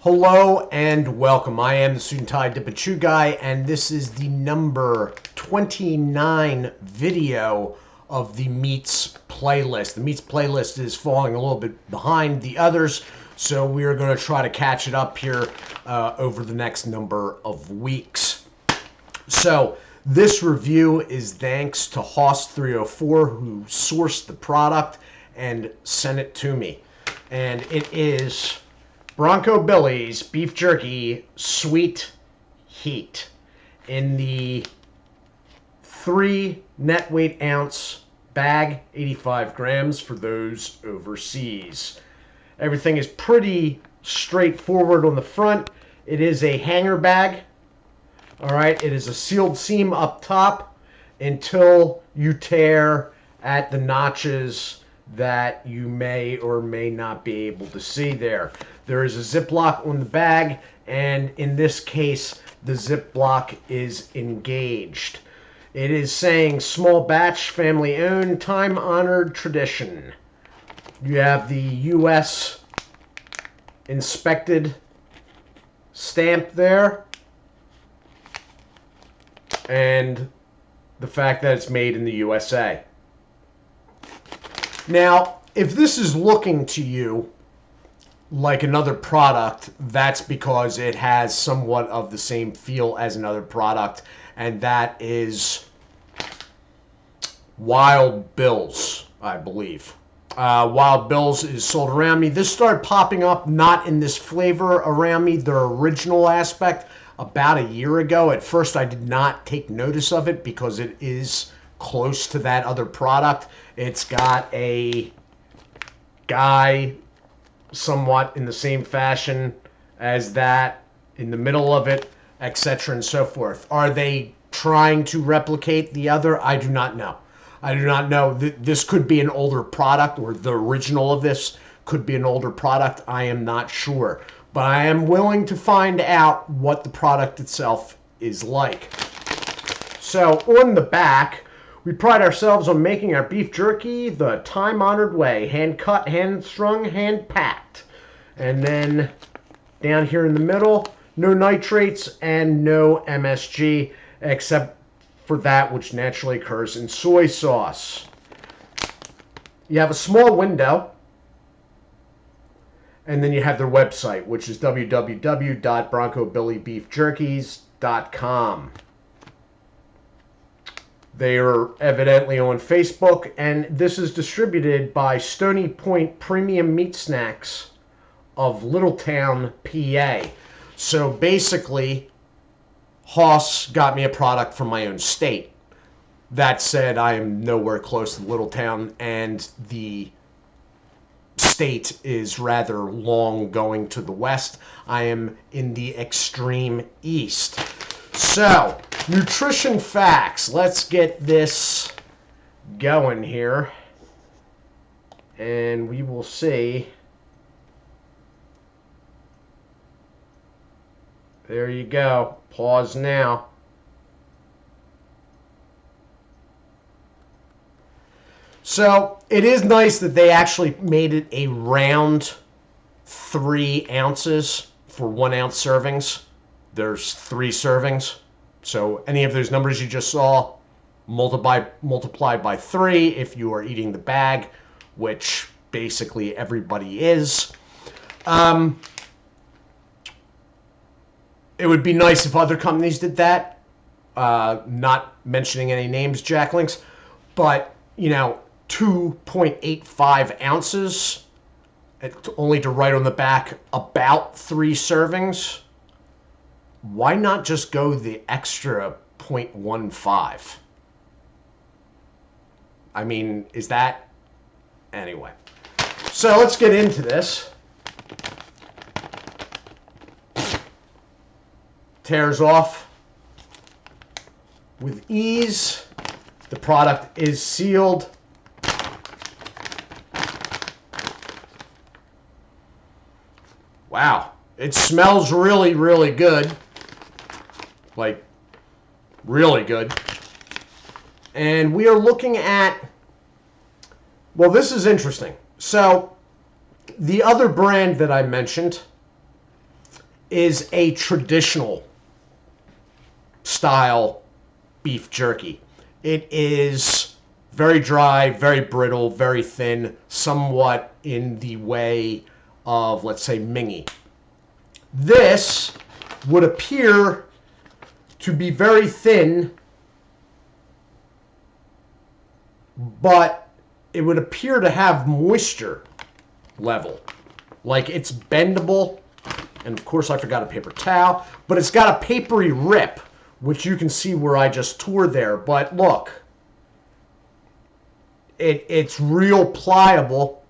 Hello and welcome. I am the Suit&Tie Dip&ChewGuy, and this is the number 29 video of the Meats playlist. The Meats playlist is falling a little bit behind the others, so we are going to try to catch it up here over the next number of weeks. So this review is thanks to Hoss304, who sourced the product and sent it to me. And it is Bronco Billy's Beef Jerky Sweet Heat in the 3 net weight ounce bag, 85 grams for those overseas. Everything is pretty straightforward on the front. It is a hanger bag. Alright, it is a sealed seam up top until you tear at the notches that you may or may not be able to see there. There is a Ziploc on the bag, and in this case, the Ziploc is engaged. It is saying small batch, family owned, time honored tradition. You have the U.S. inspected stamp there, and the fact that it's made in the USA. Now, if this is looking to you like another product, that's because it has somewhat of the same feel as another product, and that is Wild Bill's, I believe. Wild Bill's is sold around me. This started popping up not in this flavor around me, their original aspect, about a year ago. At first I did not take notice of it because it is close to that other product. It's got a guy somewhat in the same fashion as that in the middle of it, etc. and so forth. Are they trying to replicate the other? I do not know. I do not know. This could be an older product, or the original of this could be an older product. I am not sure. But I am willing to find out what the product itself is like. So on the back, we pride ourselves on making our beef jerky the time-honored way. Hand-cut, hand-strung, hand-packed. And then down here in the middle, no nitrates and no MSG, except for that which naturally occurs in soy sauce. You have a small window, and then you have their website, which is www.broncobillybeefjerkies.com. They are evidently on Facebook, and this is distributed by Stony Point Premium Meat Snacks of Littletown, PA. So basically, Hoss got me a product from my own state. That said, I am nowhere close to Littletown, and the state is rather long going to the west. I am in the extreme east. So, nutrition facts. Let's get this going here, and we will see. There you go. Pause now. So, it is nice that they actually made it a round 3 ounces for 1 ounce servings. There's 3 servings. So any of those numbers you just saw, multiply by 3 if you are eating the bag, which basically everybody is. It would be nice if other companies did that. Not mentioning any names, Jacklinks, but, you know, 2.85 ounces, only to write on the back about 3 servings. Why not just go the extra 0.15? I mean, is that... Anyway. So let's get into this. Tears off with ease. The product is sealed. Wow. It smells really, really good. Like, really good. And we are looking at, well, this is interesting. So, the other brand that I mentioned is a traditional style beef jerky. It is very dry, very brittle, very thin, somewhat in the way of, let's say, Mingy. This would appear to be very thin, but it would appear to have moisture level. Like it's bendable, and of course I forgot a paper towel, but it's got a papery rip, which you can see where I just tore there. But look, it's real pliable.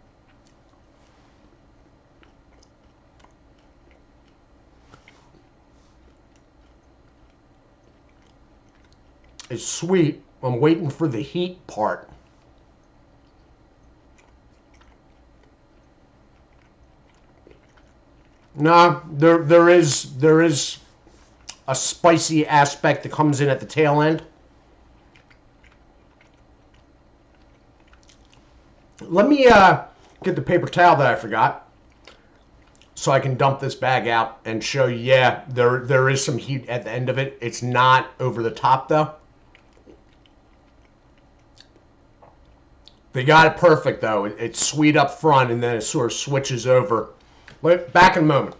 It's sweet. I'm waiting for the heat part. No, there is a spicy aspect that comes in at the tail end. Let me get the paper towel that I forgot, so I can dump this bag out and show you. Yeah, there is some heat at the end of it. It's not over the top though. They got it perfect though. It's sweet up front, and then it sort of switches over. Back in a moment.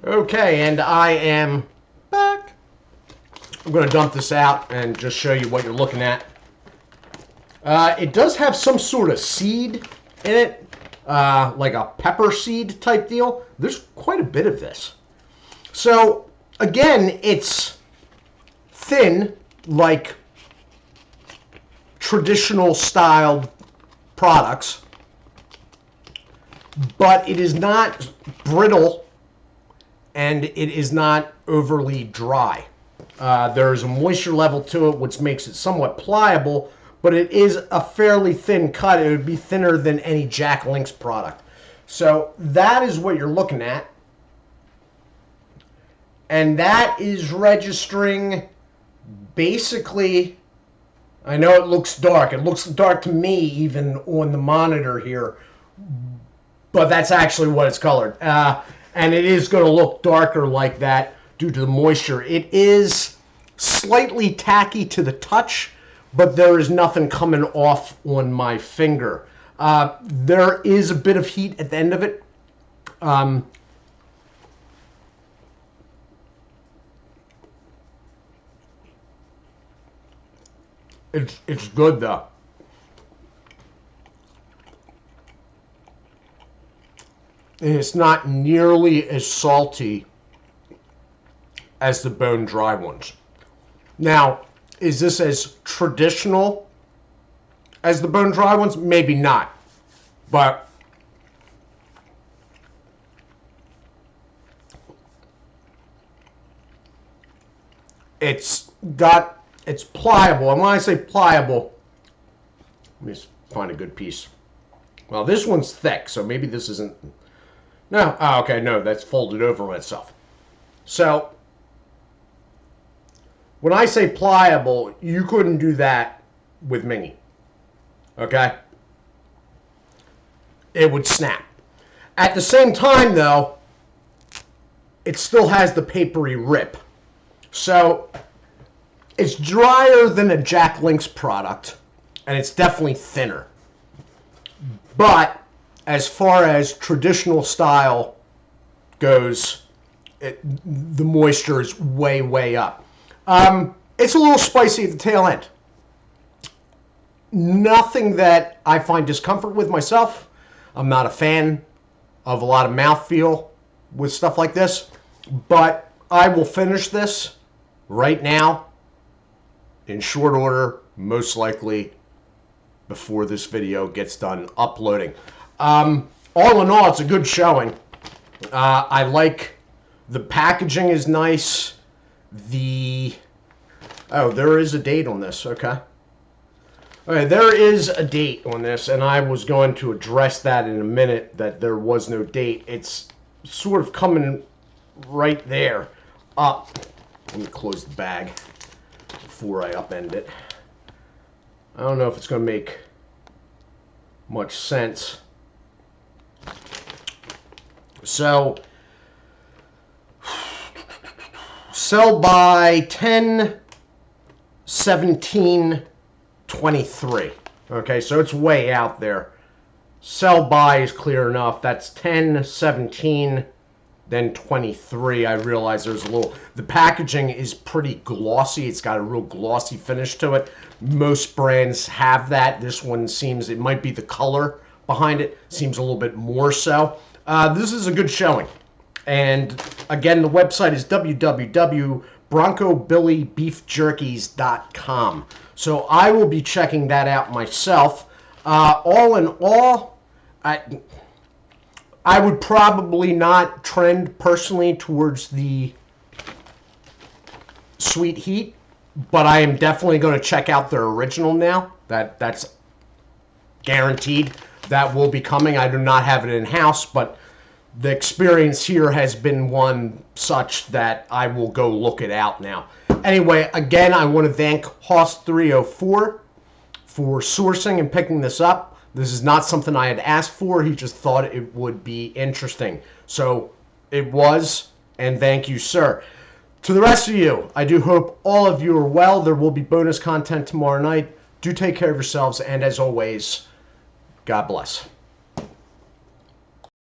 Okay, and I am back. I'm going to dump this out and just show you what you're looking at. It does have some sort of seed in it, like a pepper seed type deal. There's quite a bit of this. So, again, it's thin, like traditional styled products, but it is not brittle and it is not overly dry. There is a moisture level to it, which makes it somewhat pliable, but it is a fairly thin cut. It would be thinner than any Jack Link's product. So that is what you're looking at. And that is registering basically, I know it looks dark. It looks dark to me even on the monitor here, but that's actually what it's colored. And it is going to look darker like that due to the moisture. It is slightly tacky to the touch, but there is nothing coming off on my finger. There is a bit of heat at the end of it. It's good though. And it's not nearly as salty as the bone dry ones. Now, is this as traditional as the bone dry ones? Maybe not. But it's pliable. And when I say pliable, let me just find a good piece. Well, this one's thick, so maybe this isn't. No, oh, okay, no, that's folded over on itself. So, when I say pliable, you couldn't do that with Mingy. Okay? It would snap. At the same time, though, it still has the papery rip. So, it's drier than a Jack Link's product, and it's definitely thinner. But as far as traditional style goes, the moisture is way, way up. It's a little spicy at the tail end. Nothing that I find discomfort with myself. I'm not a fan of a lot of mouthfeel with stuff like this, but I will finish this right now in short order, most likely before this video gets done uploading. All in all, it's a good showing. I like the packaging is nice. Oh, there is a date on this. Okay. Okay, there is a date on this, and I was going to address that in a minute, that there was no date. It's sort of coming right there up. Let me close the bag before I upend it. I don't know if it's going to make much sense. So, Sell by 10, 17, 23. Okay, so it's way out there. Sell by is clear enough. That's 10, 17, then 23. I realize there's a little... The packaging is pretty glossy. It's got a real glossy finish to it. Most brands have that. This one seems... It might be the color behind it. Seems a little bit more so. This is a good showing. And again, the website is www.BroncoBillyBeefJerkies.com. So I will be checking that out myself. All in all, I would probably not trend personally towards the Sweet Heat, but I am definitely going to check out their original now. That's guaranteed. That will be coming. I do not have it in-house, but the experience here has been one such that I will go look it out now. Anyway, again, I want to thank Hoss304 for sourcing and picking this up. This is not something I had asked for. He just thought it would be interesting. So it was, and thank you, sir. To the rest of you, I do hope all of you are well. There will be bonus content tomorrow night. Do take care of yourselves, and as always, God bless.